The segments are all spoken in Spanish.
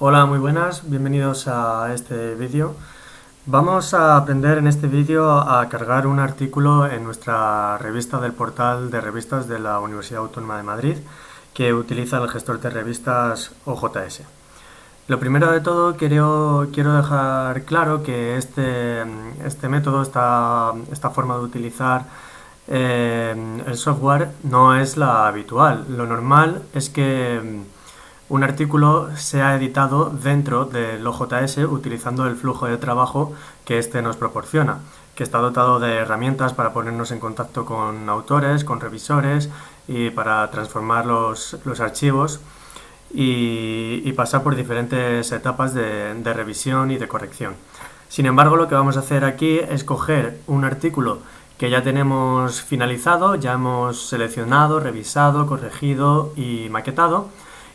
Hola, muy buenas, bienvenidos a este vídeo. Vamos a aprender en este vídeo a cargar un artículo en nuestra revista del portal de revistas de la Universidad Autónoma de Madrid que utiliza el gestor de revistas OJS. Lo primero de todo quiero dejar claro que este método, esta forma de utilizar el software no es la habitual. Lo normal es que un artículo sea editado dentro del OJS utilizando el flujo de trabajo que éste nos proporciona, que está dotado de herramientas para ponernos en contacto con autores, con revisores y para transformar los archivos y pasar por diferentes etapas de revisión y de corrección. Sin embargo, lo que vamos a hacer aquí es coger un artículo que ya tenemos finalizado, ya hemos seleccionado, revisado, corregido y maquetado,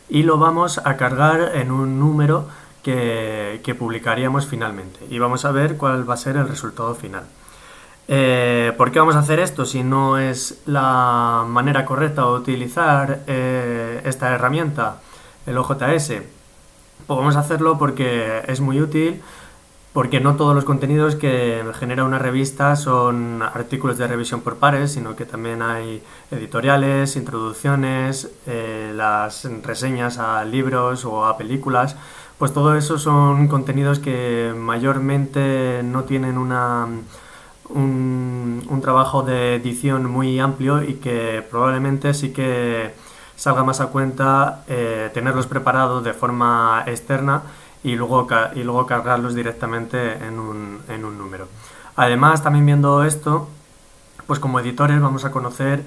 y lo vamos a cargar en un número que publicaríamos finalmente. Y vamos a ver cuál va a ser el resultado final. ¿Por qué vamos a hacer esto si no es la manera correcta de utilizar esta herramienta, el OJS? Pues vamos a hacerlo porque es muy útil, porque no todos los contenidos que genera una revista son artículos de revisión por pares, sino que también hay editoriales, introducciones, las reseñas a libros o a películas. Pues todo eso son contenidos que mayormente no tienen un trabajo de edición muy amplio y que probablemente sí que salga más a cuenta tenerlos preparados de forma externa y luego cargarlos directamente en un número. Además, también viendo esto, pues como editores vamos a conocer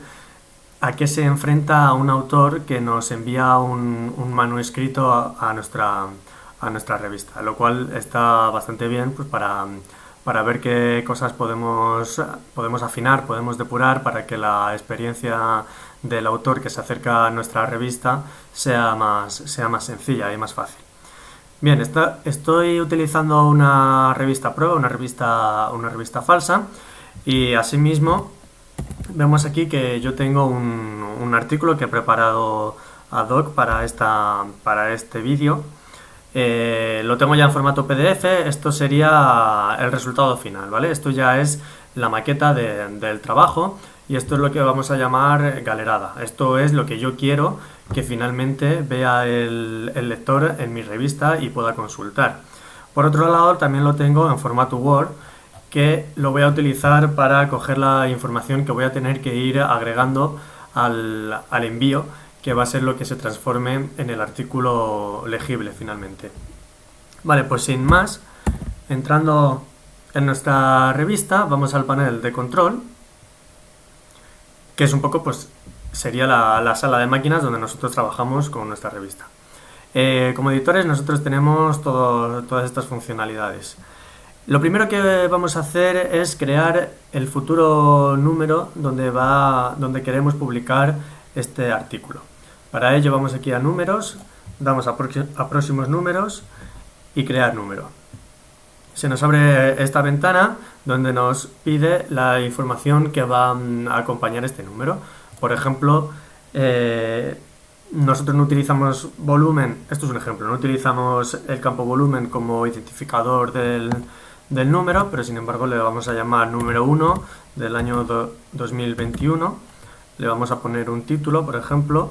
a qué se enfrenta un autor que nos envía un manuscrito a nuestra revista, lo cual está bastante bien pues para ver qué cosas podemos afinar, podemos depurar para que la experiencia del autor que se acerca a nuestra revista sea más sencilla y más fácil. Bien, estoy utilizando una revista prueba, una revista falsa, y asimismo vemos aquí que yo tengo un artículo que he preparado ad hoc para este vídeo. Lo tengo ya en formato PDF, esto sería el resultado final, ¿vale? Esto ya es la maqueta del trabajo y esto es lo que vamos a llamar galerada. Esto es lo que yo quiero que finalmente vea el lector en mi revista y pueda consultar. Por otro lado, también lo tengo en formato Word, que lo voy a utilizar para coger la información que voy a tener que ir agregando al envío, que va a ser lo que se transforme en el artículo legible finalmente. Vale, pues sin más, entrando en nuestra revista, vamos al panel de control, que es un poco, pues, sería la sala de máquinas donde nosotros trabajamos con nuestra revista. Como editores nosotros tenemos todas estas funcionalidades. Lo primero que vamos a hacer es crear el futuro número donde queremos publicar este artículo. Para ello vamos aquí a números, damos a próximos números y crear número. Se nos abre esta ventana donde nos pide la información que va a acompañar este número. Por ejemplo, nosotros no utilizamos volumen, esto es un ejemplo, no utilizamos el campo volumen como identificador del número, pero sin embargo le vamos a llamar número 1 del año 2021. Le vamos a poner un título, por ejemplo,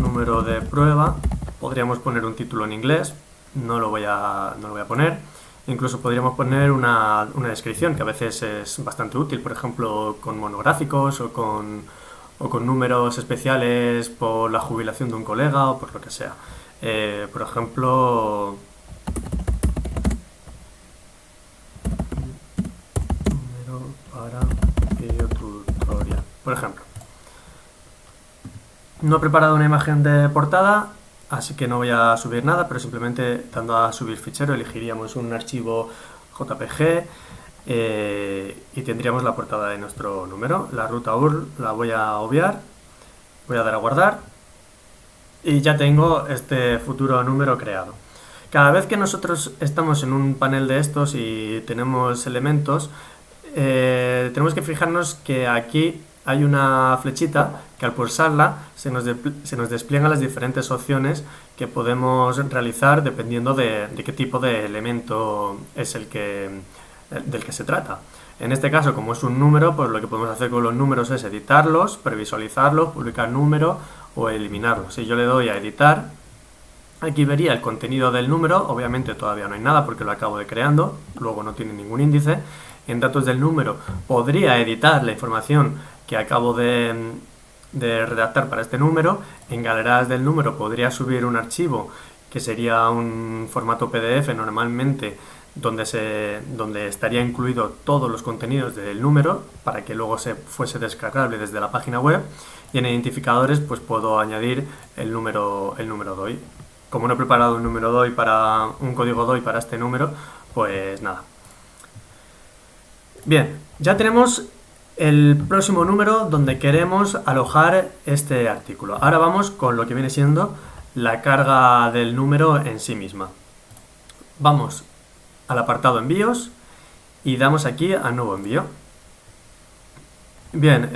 número de prueba. Podríamos poner un título en inglés, no lo voy a poner. Incluso podríamos poner una descripción, que a veces es bastante útil, por ejemplo, con monográficos o con números especiales por la jubilación de un colega o por lo que sea. Por ejemplo, número para video tutorial. Por ejemplo, no he preparado una imagen de portada, así que no voy a subir nada, pero simplemente dando a subir fichero elegiríamos un archivo JPG y tendríamos la portada de nuestro número. La ruta URL la voy a obviar, voy a dar a guardar y ya tengo este futuro número creado. Cada vez que nosotros estamos en un panel de estos y tenemos elementos, tenemos que fijarnos que aquí hay una flechita que al pulsarla se nos despliegan las diferentes opciones que podemos realizar dependiendo de qué tipo de elemento es del que se trata. En este caso, como es un número, pues lo que podemos hacer con los números es editarlos, previsualizarlos, publicar número o eliminarlos. Si yo le doy a editar, aquí vería el contenido del número. Obviamente todavía no hay nada porque lo acabo de creando, luego no tiene ningún índice. En datos del número podría editar la información que acabo de redactar para este número. En galerías del número podría subir un archivo que sería un formato PDF normalmente, donde estaría incluido todos los contenidos del número para que luego se fuese descargable desde la página web. Y en identificadores pues puedo añadir el número DOI. Como no he preparado un número DOI para un código DOI para este número, pues nada. Bien, ya tenemos el próximo número donde queremos alojar este artículo. Ahora vamos con lo que viene siendo la carga del número en sí misma. Vamos al apartado envíos y damos aquí a nuevo envío. Bien,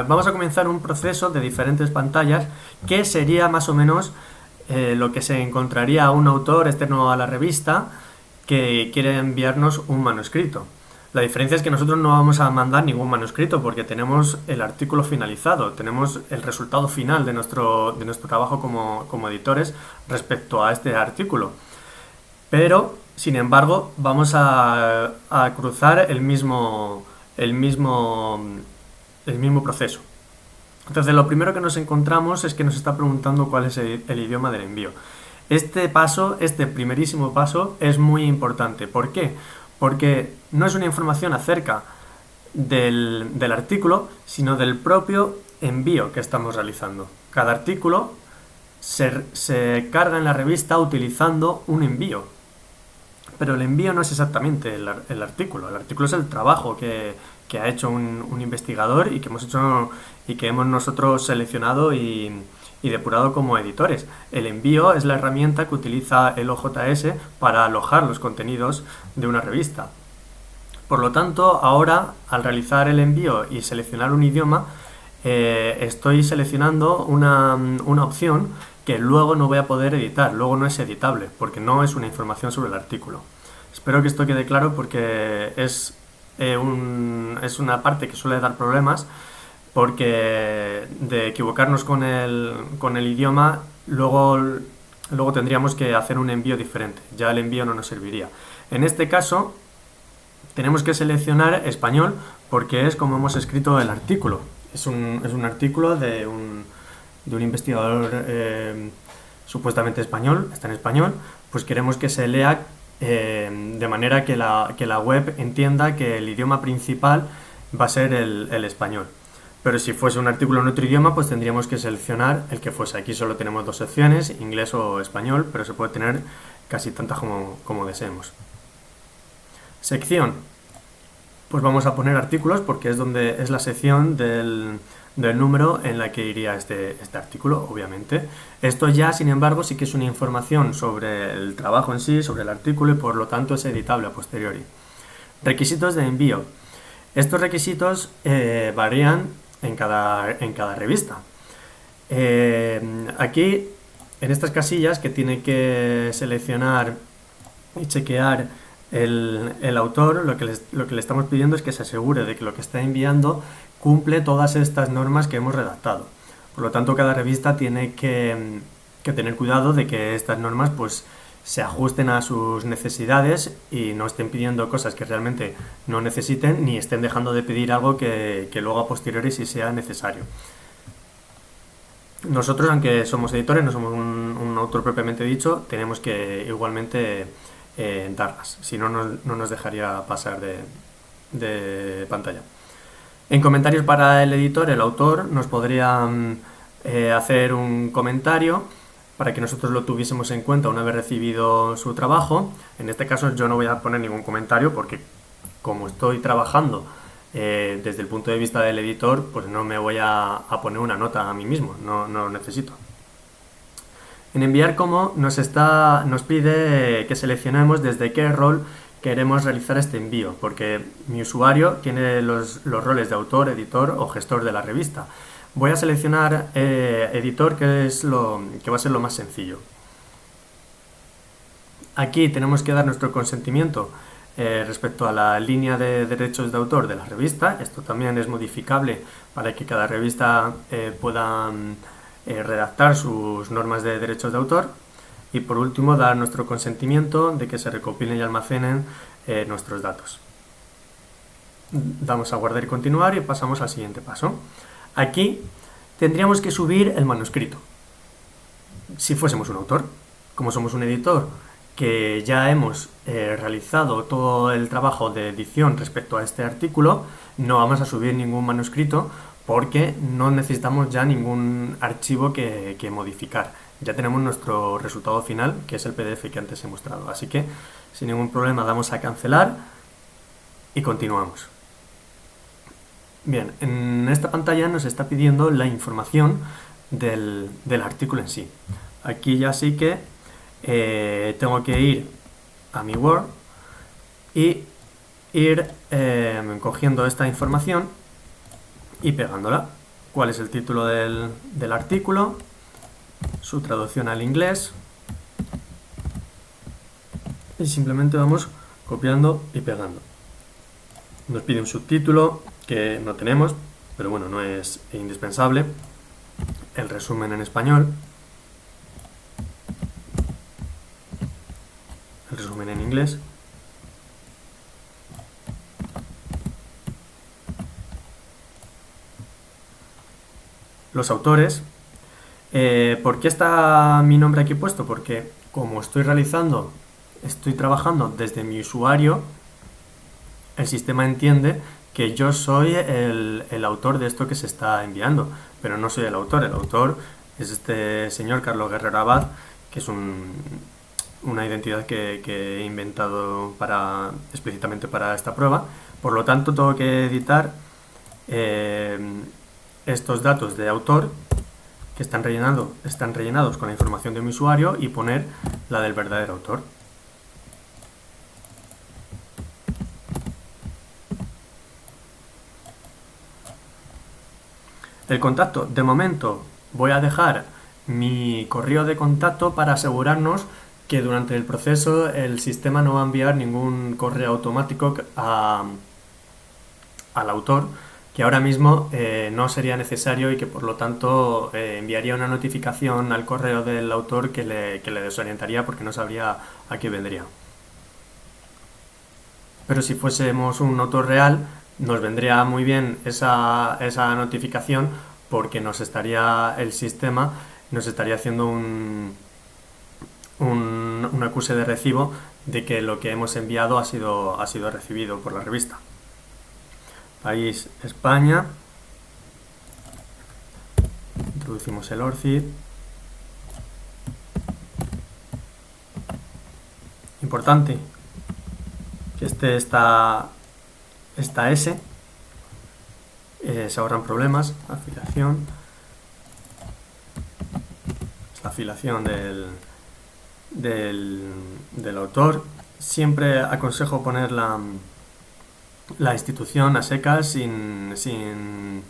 vamos a comenzar un proceso de diferentes pantallas que sería más o menos lo que se encontraría a un autor externo a la revista que quiere enviarnos un manuscrito. La diferencia es que nosotros no vamos a mandar ningún manuscrito porque tenemos el artículo finalizado, tenemos el resultado final de nuestro trabajo como editores respecto a este artículo. Pero, sin embargo, vamos a cruzar el mismo proceso. Entonces, lo primero que nos encontramos es que nos está preguntando cuál es el idioma del envío. Este primerísimo paso, es muy importante. ¿Por qué? Porque no es una información acerca del artículo, sino del propio envío que estamos realizando. Cada artículo se carga en la revista utilizando un envío. Pero el envío no es exactamente el artículo. El artículo es el trabajo que ha hecho un investigador y que hemos nosotros seleccionado y depurado como editores. El envío es la herramienta que utiliza el OJS para alojar los contenidos de una revista. Por lo tanto, ahora, al realizar el envío y seleccionar un idioma, estoy seleccionando una opción que luego no voy a poder editar, luego no es editable, porque no es una información sobre el artículo. Espero que esto quede claro porque es una parte que suele dar problemas, porque de equivocarnos con el idioma, luego tendríamos que hacer un envío diferente, ya el envío no nos serviría. En este caso, tenemos que seleccionar español porque es como hemos escrito el artículo. Es un artículo de un investigador supuestamente español, está en español, pues queremos que se lea de manera que la web entienda que el idioma principal va a ser el español. Pero si fuese un artículo en otro idioma, pues tendríamos que seleccionar el que fuese. Aquí solo tenemos dos opciones, inglés o español, pero se puede tener casi tantas como deseemos. Sección. Pues vamos a poner artículos porque es la sección del número en la que iría este artículo, obviamente. Esto ya, sin embargo, sí que es una información sobre el trabajo en sí, sobre el artículo, y por lo tanto es editable a posteriori. Requisitos de envío. Estos requisitos varían en cada revista. Aquí, en estas casillas que tiene que seleccionar y chequear el autor, lo que le estamos pidiendo es que se asegure de que lo que está enviando cumple todas estas normas que hemos redactado. Por lo tanto, cada revista tiene que tener cuidado de que estas normas pues se ajusten a sus necesidades y no estén pidiendo cosas que realmente no necesiten, ni estén dejando de pedir algo que luego a posteriori sí sea necesario. Nosotros, aunque somos editores, no somos un autor propiamente dicho, tenemos que igualmente darlas, si no, no nos dejaría pasar de pantalla. En comentarios para el editor, el autor nos podría hacer un comentario para que nosotros lo tuviésemos en cuenta una vez recibido su trabajo. En este caso yo no voy a poner ningún comentario porque como estoy trabajando desde el punto de vista del editor, pues no me voy a poner una nota a mí mismo, no lo necesito. En enviar como nos pide que seleccionemos desde qué rol queremos realizar este envío, porque mi usuario tiene los roles de autor, editor o gestor de la revista. Voy a seleccionar editor, que va a ser lo más sencillo. Aquí tenemos que dar nuestro consentimiento respecto a la línea de derechos de autor de la revista. Esto también es modificable para que cada revista pueda redactar sus normas de derechos de autor. Y por último, dar nuestro consentimiento de que se recopilen y almacenen nuestros datos. Damos a guardar y continuar y pasamos al siguiente paso. Aquí tendríamos que subir el manuscrito. Si fuésemos un autor, como somos un editor, que ya hemos realizado todo el trabajo de edición respecto a este artículo, no vamos a subir ningún manuscrito porque no necesitamos ya ningún archivo que modificar. Ya tenemos nuestro resultado final, que es el PDF que antes he mostrado. Así que sin ningún problema damos a cancelar y continuamos. Bien, en esta pantalla nos está pidiendo la información del artículo en sí. Aquí ya sí que tengo que ir a mi Word y ir cogiendo esta información y pegándola. ¿Cuál es el título del artículo? Su traducción al inglés. Y simplemente vamos copiando y pegando. Nos pide un subtítulo que no tenemos, pero bueno, no es indispensable. El resumen en español. El resumen en inglés. Los autores. ¿Por qué está mi nombre aquí puesto? Porque como estoy trabajando desde mi usuario, el sistema entiende que yo soy el autor de esto que se está enviando, pero no soy el autor. El autor es este señor Carlos Guerrero Abad, que es una identidad que he inventado explícitamente para esta prueba. Por lo tanto, tengo que editar estos datos de autor que están rellenados con la información de mi usuario y poner la del verdadero autor. El contacto, de momento voy a dejar mi correo de contacto para asegurarnos que durante el proceso el sistema no va a enviar ningún correo automático al autor, que ahora mismo no sería necesario y que por lo tanto enviaría una notificación al correo del autor que le desorientaría porque no sabría a qué vendría. Pero si fuésemos un autor real, nos vendría muy bien esa notificación porque el sistema nos estaría haciendo un acuse de recibo de que lo que hemos enviado ha sido recibido por la revista. País España. Introducimos el ORCID. Importante que esté esta S. Se ahorran problemas. Afiliación. Es la afiliación del autor. Siempre aconsejo poner la institución a secas sin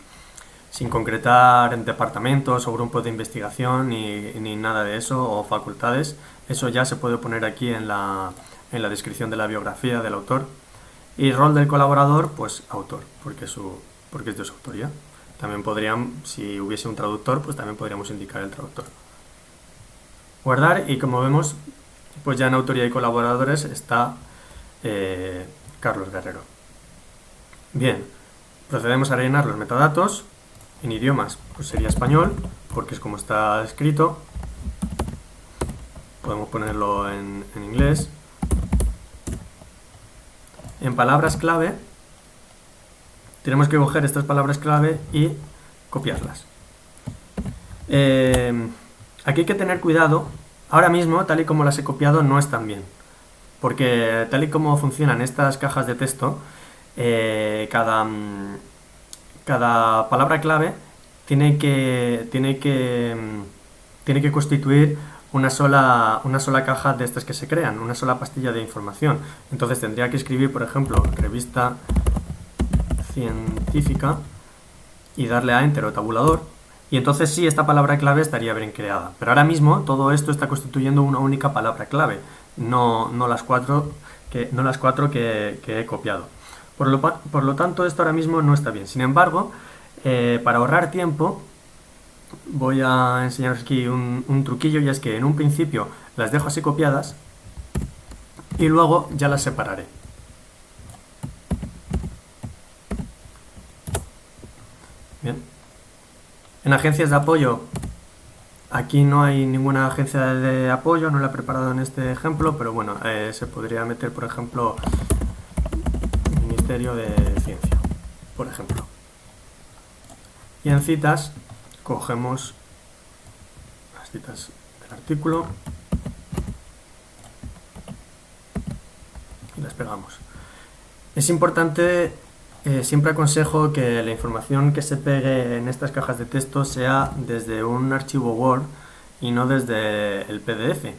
concretar departamentos o grupos de investigación ni nada de eso o facultades. Eso ya se puede poner aquí en la descripción de la biografía del autor. Y rol del colaborador, pues autor, porque es de su autoría. También si hubiese un traductor, pues también podríamos indicar el traductor. Guardar, y como vemos, pues ya en autoría y colaboradores está Carlos Guerrero. Bien, procedemos a rellenar los metadatos. En idiomas, pues sería español, porque es como está escrito. Podemos ponerlo en inglés. En palabras clave, tenemos que coger estas palabras clave y copiarlas. Aquí hay que tener cuidado. Ahora mismo, tal y como las he copiado, no están bien. Porque tal y como funcionan estas cajas de texto, cada palabra clave tiene que constituir una sola caja de estas que se crean, una sola pastilla de información. Entonces tendría que escribir, por ejemplo, revista científica y darle a Enter o tabulador. Y entonces sí, esta palabra clave estaría bien creada. Pero ahora mismo todo esto está constituyendo una única palabra clave, no las cuatro que he copiado. Por lo tanto, esto ahora mismo no está bien. Sin embargo, para ahorrar tiempo, voy a enseñaros aquí un truquillo, y es que en un principio las dejo así copiadas y luego ya las separaré. Bien. En agencias de apoyo, aquí no hay ninguna agencia de apoyo, no la he preparado en este ejemplo, pero bueno, se podría meter, por ejemplo, Ministerio de Ciencia, por ejemplo. Y en citas, cogemos las citas del artículo y las pegamos. Es importante, siempre aconsejo que la información que se pegue en estas cajas de texto sea desde un archivo Word y no desde el PDF,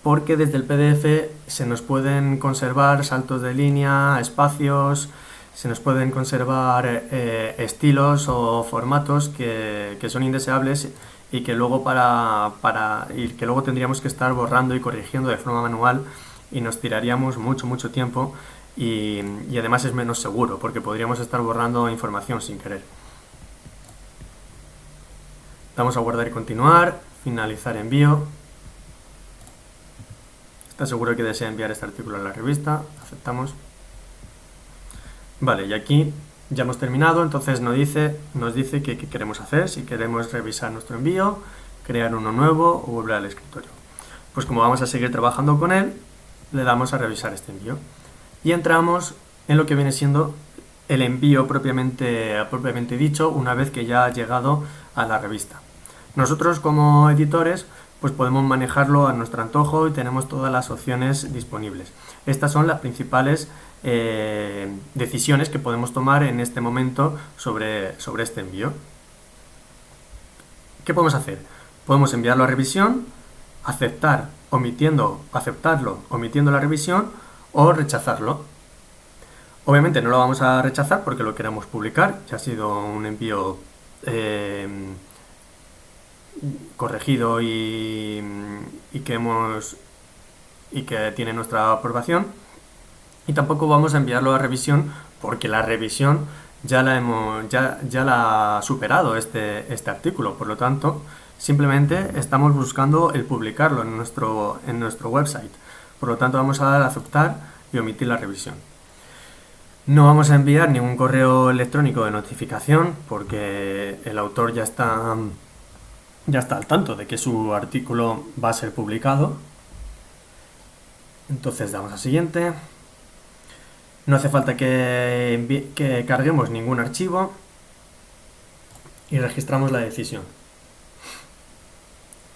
porque desde el PDF se nos pueden conservar saltos de línea, espacios, se nos pueden conservar estilos o formatos que son indeseables y que luego que luego tendríamos que estar borrando y corrigiendo de forma manual, y nos tiraríamos mucho tiempo, y además es menos seguro porque podríamos estar borrando información sin querer. Damos a guardar y continuar, finalizar envío. ¿Está seguro que desea enviar este artículo a la revista? Aceptamos. Vale, y aquí ya hemos terminado, entonces nos dice qué queremos hacer, si queremos revisar nuestro envío, crear uno nuevo o volver al escritorio. Pues como vamos a seguir trabajando con él, le damos a revisar este envío. Y entramos en lo que viene siendo el envío propiamente dicho, una vez que ya ha llegado a la revista. Nosotros como editores pues podemos manejarlo a nuestro antojo y tenemos todas las opciones disponibles. Estas son las principales decisiones que podemos tomar en este momento sobre este envío. ¿Qué podemos hacer? Podemos enviarlo a revisión, aceptarlo, omitiendo la revisión, o rechazarlo. Obviamente no lo vamos a rechazar porque lo queremos publicar, ya ha sido un envío corregido y que tiene nuestra aprobación, y tampoco vamos a enviarlo a revisión porque la revisión ya la ha superado este artículo. Por lo tanto, simplemente estamos buscando el publicarlo en nuestro website. Por lo tanto, vamos a dar a aceptar y omitir la revisión. No vamos a enviar ningún correo electrónico de notificación porque el autor ya está al tanto de que su artículo va a ser publicado. Entonces damos a siguiente. No hace falta que carguemos ningún archivo y registramos la decisión.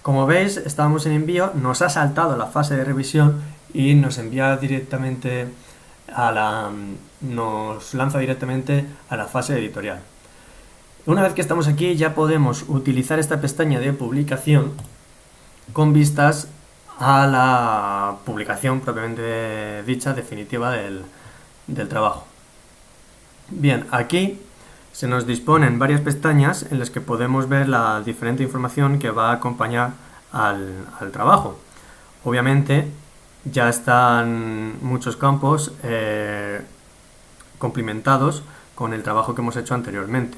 Como veis, estábamos en envío, nos ha saltado la fase de revisión y nos envía directamente nos lanza directamente a la fase editorial. Una vez que estamos aquí, ya podemos utilizar esta pestaña de publicación con vistas a la publicación propiamente dicha, definitiva del trabajo. Bien, aquí se nos disponen varias pestañas en las que podemos ver la diferente información que va a acompañar al trabajo. Obviamente ya están muchos campos complementados con el trabajo que hemos hecho anteriormente.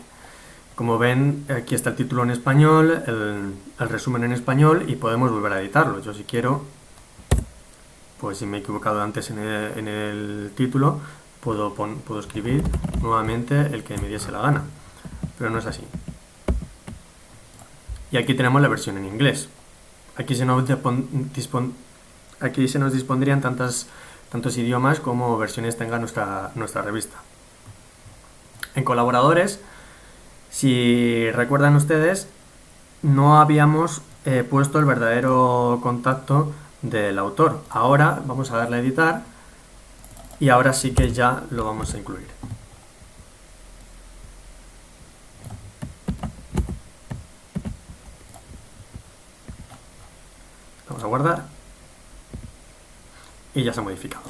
Como ven, aquí está el título en español, el resumen en español, y podemos volver a editarlo. Yo, si quiero, pues si me he equivocado antes en el título, puedo escribir nuevamente el que me diese la gana, pero no es así. Y aquí tenemos la versión en inglés. Aquí se nos dispondrían tantos idiomas como versiones tenga nuestra revista. En colaboradores, si recuerdan ustedes, no habíamos puesto el verdadero contacto del autor. Ahora vamos a darle a editar y ahora sí que ya lo vamos a incluir. y ya se ha modificado.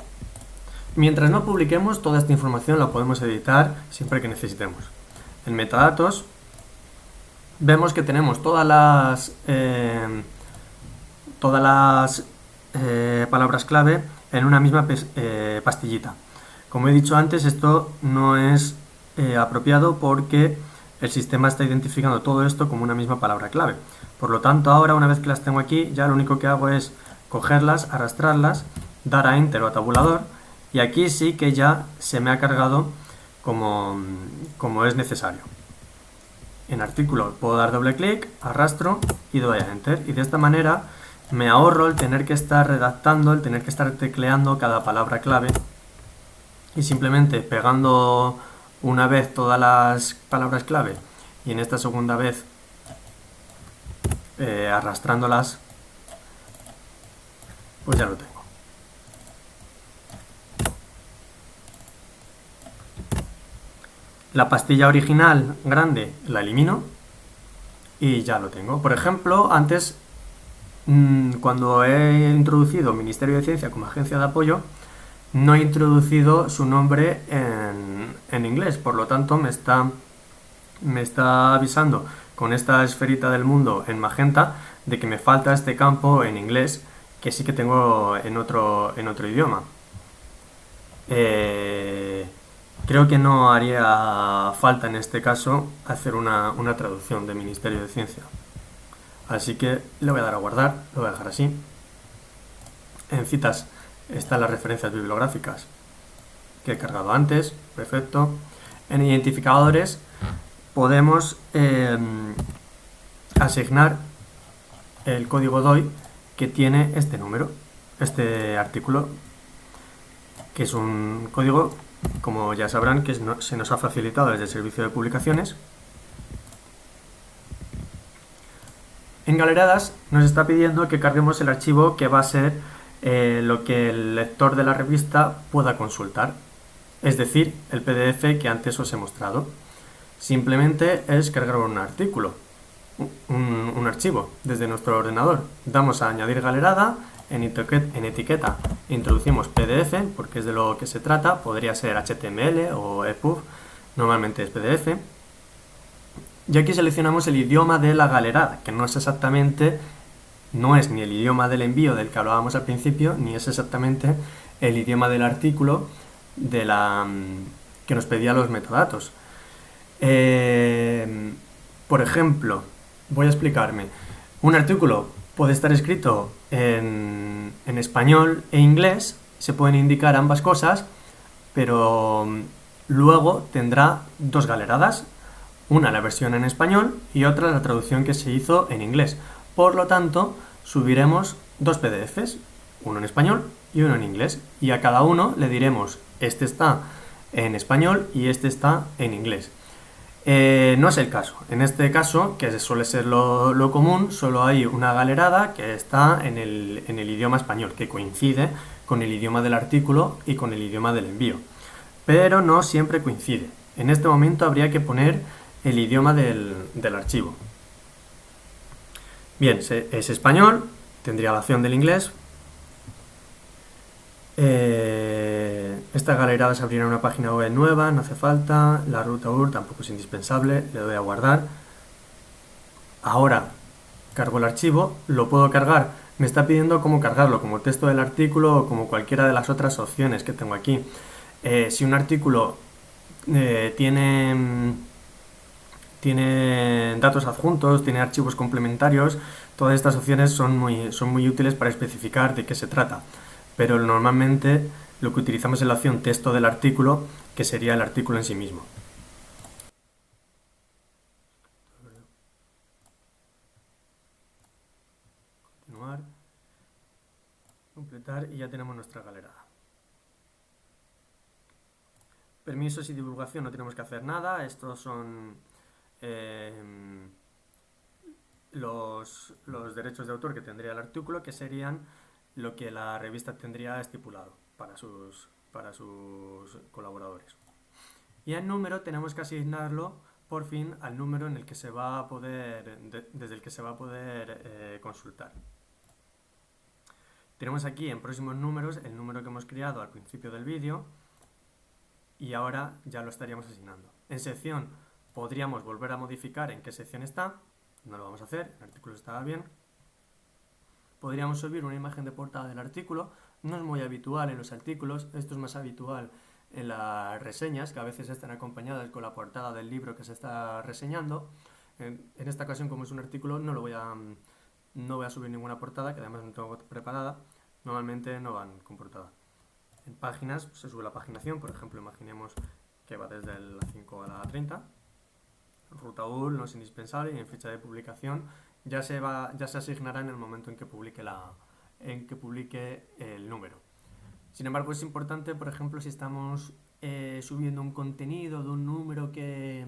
Mientras no publiquemos, toda esta información la podemos editar siempre que necesitemos. En metadatos vemos que tenemos todas las palabras clave en una misma pastillita. Como he dicho antes, esto no es apropiado porque el sistema está identificando todo esto como una misma palabra clave. Por lo tanto, ahora una vez que las tengo aquí, ya lo único que hago es cogerlas, arrastrarlas, dar a Enter o a tabulador, y aquí sí que ya se me ha cargado como es necesario. En artículo puedo dar doble clic, arrastro y doy a Enter, y de esta manera me ahorro el tener que estar redactando, el tener que estar tecleando cada palabra clave, y simplemente pegando una vez todas las palabras clave y en esta segunda vez arrastrándolas, pues ya lo tengo. La pastilla original grande la elimino y ya lo tengo. Por ejemplo, antes, cuando he introducido Ministerio de Ciencia como agencia de apoyo, no he introducido su nombre en inglés, por lo tanto me está avisando con esta esferita del mundo en magenta de que me falta este campo en inglés que sí que tengo en otro idioma. Creo que no haría falta en este caso hacer una traducción de Ministerio de Ciencia. Así que le voy a dar a guardar, lo voy a dejar así. En citas están las referencias bibliográficas que he cargado antes, perfecto. En identificadores podemos asignar el código DOI que tiene este número, este artículo, que es un código, como ya sabrán, que se nos ha facilitado desde el servicio de publicaciones. En Galeradas nos está pidiendo que carguemos el archivo que va a ser lo que el lector de la revista pueda consultar, es decir, el PDF que antes os he mostrado. Simplemente es cargar un artículo, un archivo desde nuestro ordenador. Damos a añadir galerada, en etiqueta introducimos PDF, porque es de lo que se trata, podría ser HTML o EPUB, normalmente es PDF. Y aquí seleccionamos el idioma de la galerada, que no es ni el idioma del envío del que hablábamos al principio, ni es exactamente el idioma del artículo que nos pedía los metadatos. Por ejemplo, voy a explicarme. Un artículo puede estar escrito en español e inglés, se pueden indicar ambas cosas, pero luego tendrá dos galeradas, una la versión en español y otra la traducción que se hizo en inglés. Por lo tanto, subiremos dos PDFs, uno en español y uno en inglés, y a cada uno le diremos, este está en español y este está en inglés. No es el caso. En este caso, que suele ser lo común, solo hay una galerada que está en el idioma español, que coincide con el idioma del artículo y con el idioma del envío. Pero no siempre coincide. En este momento habría que poner el idioma del archivo. Bien, es español, tendría la opción del inglés. Esta galerada se abrirá una página web nueva, no hace falta. La ruta URL tampoco es indispensable, le doy a guardar. Ahora cargo el archivo, lo puedo cargar. Me está pidiendo cómo cargarlo, como texto del artículo o como cualquiera de las otras opciones que tengo aquí. Si un artículo tiene datos adjuntos, tiene archivos complementarios, todas estas opciones son muy útiles para especificar de qué se trata. Pero normalmente lo que utilizamos es la opción texto del artículo, que sería el artículo en sí mismo. Continuar, completar y ya tenemos nuestra galerada. Permisos y divulgación no tenemos que hacer nada, estos son los derechos de autor que tendría el artículo, que serían lo que la revista tendría estipulado para sus colaboradores. Y el número tenemos que asignarlo por fin al número en el que se va a poder, desde el que se va a poder consultar. Tenemos aquí en próximos números el número que hemos creado al principio del vídeo y ahora ya lo estaríamos asignando. En sección podríamos volver a modificar en qué sección está, no lo vamos a hacer, el artículo estaba bien. Podríamos subir una imagen de portada del artículo, no es muy habitual en los artículos, esto es más habitual en las reseñas, que a veces están acompañadas con la portada del libro que se está reseñando. En esta ocasión, como es un artículo, no voy a subir ninguna portada, que además no tengo preparada, normalmente no van con portada. En páginas pues, se sube la paginación, por ejemplo, imaginemos que va desde la 5 a la 30. Ruta UL no es indispensable y en fecha de publicación ya se asignará en el momento en que publique el número. Sin embargo, es importante, por ejemplo, si estamos subiendo un contenido de un número que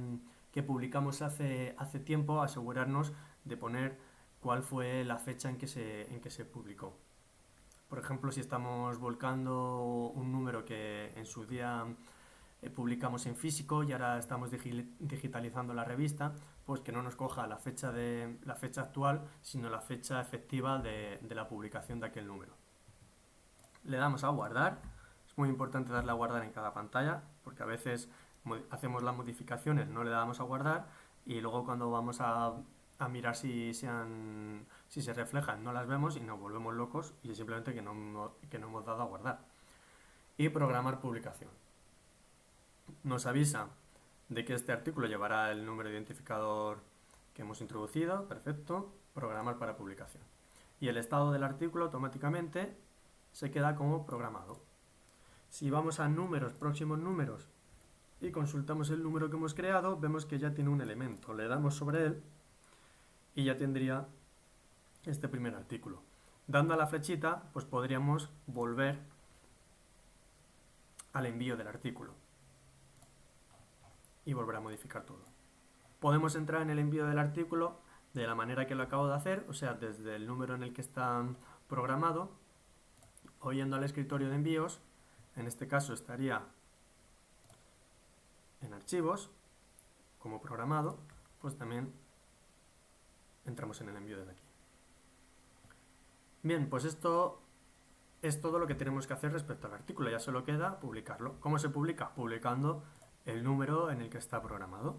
publicamos hace tiempo, asegurarnos de poner cuál fue la fecha en que se publicó. Por ejemplo, si estamos volcando un número que en su día publicamos en físico y ahora estamos digitalizando la revista, pues que no nos coja la fecha actual, sino la fecha efectiva de la publicación de aquel número. Le damos a guardar. Es muy importante darle a guardar en cada pantalla, porque a veces hacemos las modificaciones, no le damos a guardar y luego cuando vamos a mirar si se reflejan no las vemos y nos volvemos locos y es simplemente que no hemos dado a guardar. Y programar publicación. Nos avisa de que este artículo llevará el número identificador que hemos introducido, perfecto, programar para publicación. Y el estado del artículo automáticamente se queda como programado. Si vamos a números, próximos números, y consultamos el número que hemos creado, vemos que ya tiene un elemento. Le damos sobre él y ya tendría este primer artículo. Dando a la flechita, pues podríamos volver al envío del artículo y volver a modificar todo. Podemos entrar en el envío del artículo de la manera que lo acabo de hacer, o sea, desde el número en el que está programado, o yendo al escritorio de envíos. En este caso estaría en archivos, como programado, pues también entramos en el envío desde aquí. Bien, pues esto es todo lo que tenemos que hacer respecto al artículo, ya solo queda publicarlo. ¿Cómo se publica? Publicando el número en el que está programado.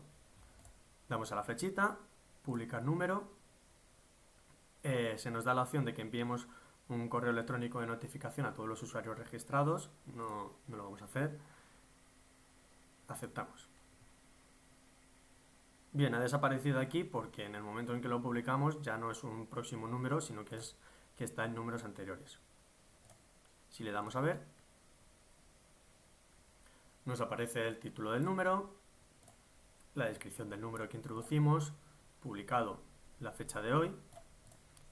Damos a la flechita, publicar número, se nos da la opción de que enviemos un correo electrónico de notificación a todos los usuarios registrados, no lo vamos a hacer, aceptamos. Bien, ha desaparecido aquí porque en el momento en que lo publicamos ya no es un próximo número, sino que está en números anteriores. Si le damos a ver, nos aparece el título del número, la descripción del número que introducimos, publicado la fecha de hoy,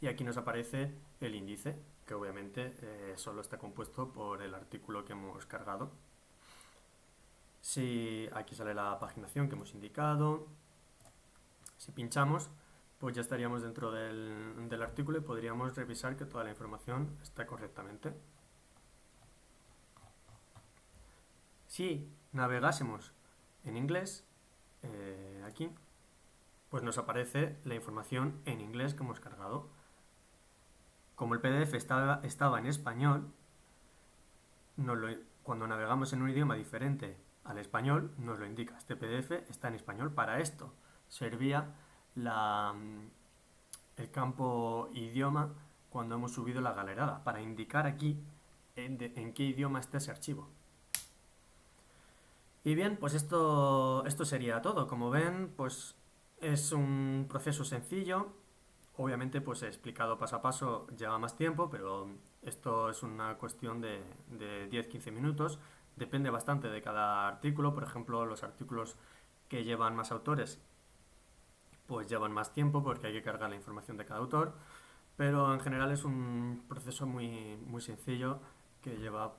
y aquí nos aparece el índice, que obviamente solo está compuesto por el artículo que hemos cargado. Si aquí sale la paginación que hemos indicado, si pinchamos, pues ya estaríamos dentro del artículo y podríamos revisar que toda la información está correctamente. Si navegásemos en inglés, aquí, pues nos aparece la información en inglés que hemos cargado. Como el PDF estaba en español, cuando navegamos en un idioma diferente al español, nos lo indica. Este PDF está en español. Para esto servía el campo idioma cuando hemos subido la galerada, para indicar aquí en qué idioma está ese archivo. Y bien, pues esto sería todo. Como ven, pues es un proceso sencillo. Obviamente, pues he explicado paso a paso, lleva más tiempo, pero esto es una cuestión de 10-15 minutos. Depende bastante de cada artículo. Por ejemplo, los artículos que llevan más autores, pues llevan más tiempo porque hay que cargar la información de cada autor. Pero en general es un proceso muy, muy sencillo que lleva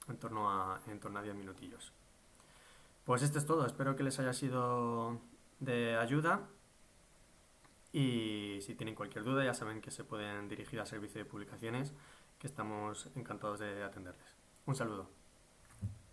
en torno a 10 minutillos. Pues esto es todo, espero que les haya sido de ayuda y si tienen cualquier duda ya saben que se pueden dirigir al servicio de publicaciones, que estamos encantados de atenderles. Un saludo.